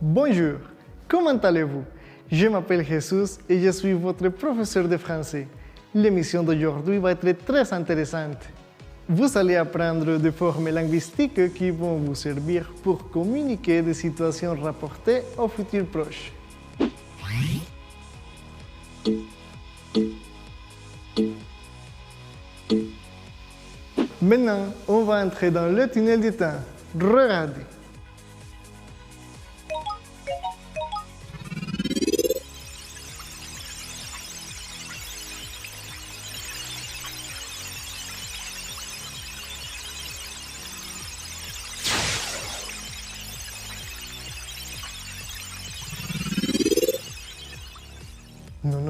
Bonjour, comment allez-vous? Je m'appelle Jesus et je suis votre professeur de français. L'émission d'aujourd'hui va être très intéressante. Vous allez apprendre des formes linguistiques qui vont vous servir pour communiquer des situations rapportées au futur proche. Maintenant, on va entrer dans le tunnel du temps. Regardez.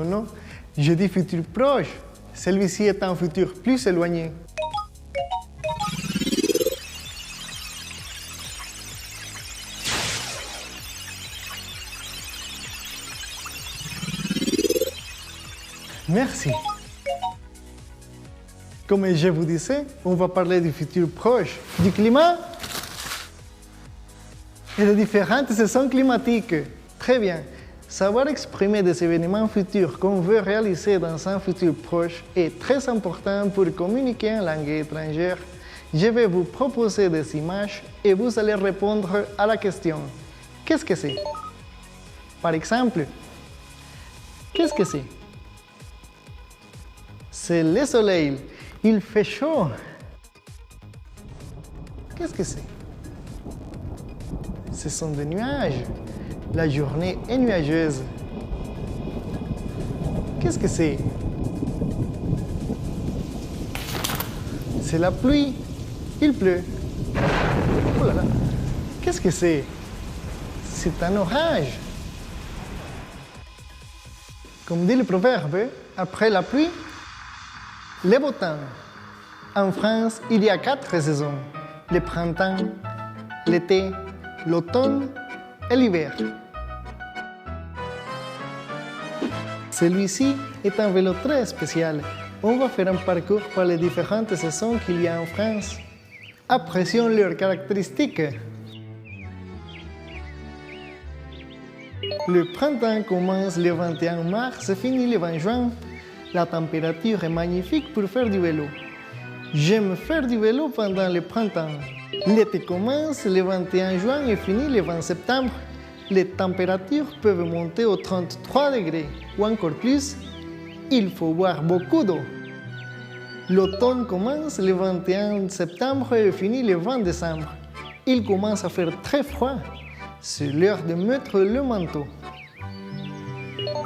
Non, je dis futur proche. Celui-ci est un futur plus éloigné. Merci. Comme je vous disais, on va parler du futur proche, du climat et des différentes saisons climatiques. Très bien. Savoir exprimer des événements futurs qu'on veut réaliser dans un futur proche est très important pour communiquer en langue étrangère. Je vais vous proposer des images et vous allez répondre à la question « Qu'est-ce que c'est ?» Par exemple, qu'est-ce que c'est? C'est le soleil. Il fait chaud. Qu'est-ce que c'est? Ce sont des nuages. La journée est nuageuse. Qu'est-ce que c'est? C'est la pluie. Il pleut. Oh là là. Qu'est-ce que c'est? C'est un orage. Comme dit le proverbe, après la pluie, le beau temps. En France, il y a 4 saisons. Le printemps, l'été, l'automne et l'hiver. Celui-ci est un vélo très spécial. On va faire un parcours par les différentes saisons qu'il y a en France. Apprécions leurs caractéristiques. Le printemps commence le 21 mars et finit le 20 juin. La température est magnifique pour faire du vélo. J'aime faire du vélo pendant le printemps. L'été commence le 21 juin et finit le 20 septembre. Les températures peuvent monter aux 33 degrés ou encore plus. Il faut boire beaucoup d'eau. L'automne commence le 21 septembre et finit le 20 décembre. Il commence à faire très froid. C'est l'heure de mettre le manteau.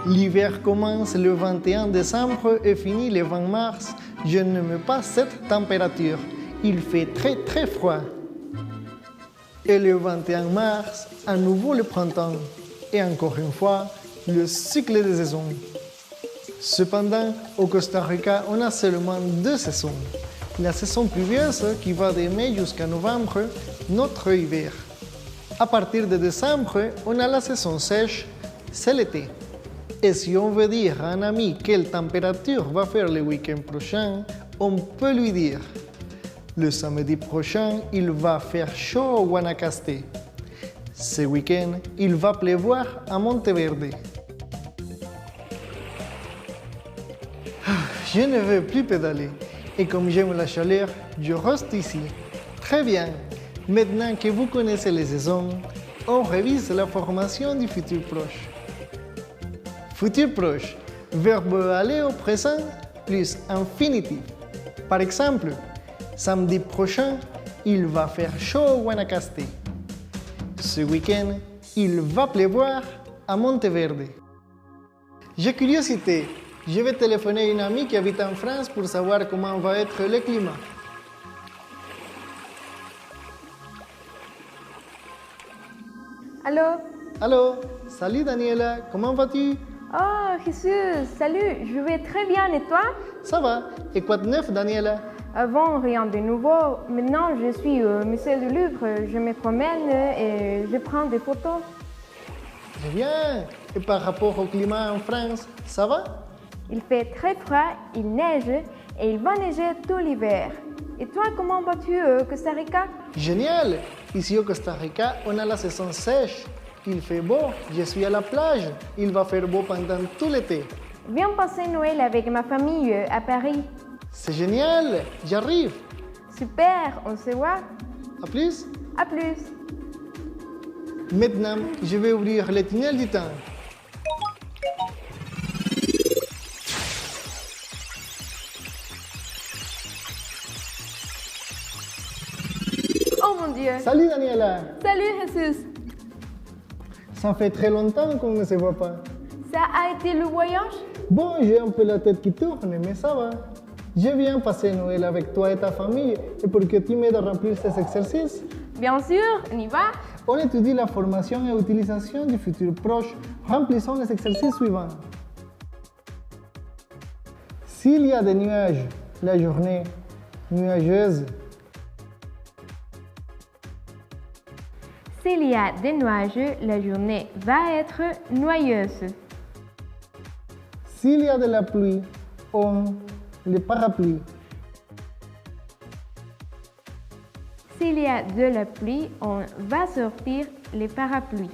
L'hiver commence le 21 décembre et finit le 20 mars. Je n'aime pas cette température. Il fait très froid. Et le 21 mars, à nouveau le printemps. Et encore une fois, le cycle des saisons. Cependant, au Costa Rica, on a seulement 2 saisons. La saison pluvieuse qui va de mai jusqu'à novembre, notre hiver. À partir de décembre, on a la saison sèche, c'est l'été. Et si on veut dire à un ami quelle température va faire le week-end prochain, on peut lui dire: le samedi prochain, il va faire chaud au Guanacaste. Ce week-end, il va pleuvoir à Monteverde. Je ne veux plus pédaler. Et comme j'aime la chaleur, je reste ici. Très bien. Maintenant que vous connaissez les saisons, on révise la formation du futur proche. Futur proche, verbe aller au présent plus infinitif. Par exemple, samedi prochain, il va faire chaud au Guanacaste. Ce week-end, il va pleuvoir à Monteverde. J'ai curiosité. Je vais téléphoner à une amie qui habite en France pour savoir comment va être le climat. Allô? Allô, salut Daniela, comment vas-tu? Oh, Jesus, salut, je vais très bien et toi? Ça va, et quoi de neuf Daniela? Avant, rien de nouveau. Maintenant, je suis au musée du Louvre, je me promène et je prends des photos. Très bien, et par rapport au climat en France, ça va? Il fait très froid, il neige et il va neiger tout l'hiver. Et toi, comment vas-tu au Costa Rica? Génial! Ici au Costa Rica, on a la saison sèche. Il fait beau, je suis à la plage. Il va faire beau pendant tout l'été. Viens passer Noël avec ma famille à Paris. C'est génial, j'arrive. Super, on se voit. À plus. À plus. Maintenant, je vais ouvrir le tunnel du temps. Oh mon Dieu. Salut Daniela. Salut Jesus. Ça fait très longtemps qu'on ne se voit pas. Ça a été le voyage? Bon, j'ai un peu la tête qui tourne, mais ça va. Je viens passer Noël avec toi et ta famille et pour que tu m'aides à remplir ces exercices. Bien sûr, on y va. On étudie la formation et utilisation du futur proche. Remplissons les exercices suivants. S'il y a des nuages, la journée nuageuse. S'il y a des nuages, la journée va être noyeuse. S'il y a de la pluie, on le parapluie. S'il y a de la pluie, on va sortir les parapluies.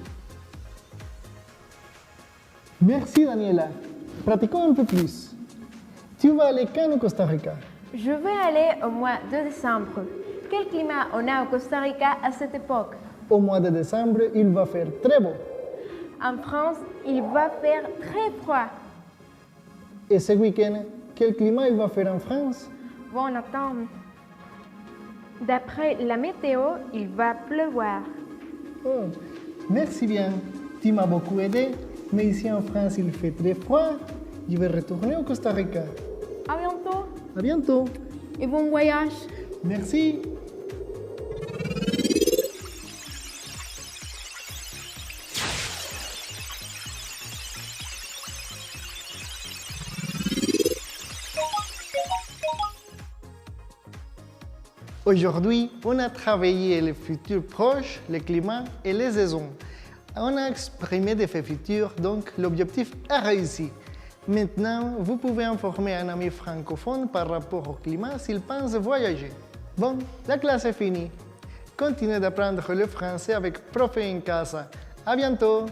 Merci Daniela. Pratiquons un peu plus. Tu vas aller quand au Costa Rica? Je vais aller au mois de décembre. Quel climat on a au Costa Rica à cette époque? Au mois de décembre, il va faire très beau. En France, il va faire très froid. Et ce week-end, quel climat il va faire en France? Bon, attends. D'après la météo, il va pleuvoir. Oh, merci bien. Tu m'as beaucoup aidé, mais ici en France, il fait très froid. Je vais retourner au Costa Rica. À bientôt À bientôt. et bon voyage. Merci. Aujourd'hui, on a travaillé le futur proche, le climat et les saisons. On a exprimé des faits futurs, donc l'objectif est réussi. Maintenant, vous pouvez informer un ami francophone par rapport au climat s'il pense voyager. Bon, la classe est finie. Continuez d'apprendre le français avec Prof en Casa. À bientôt!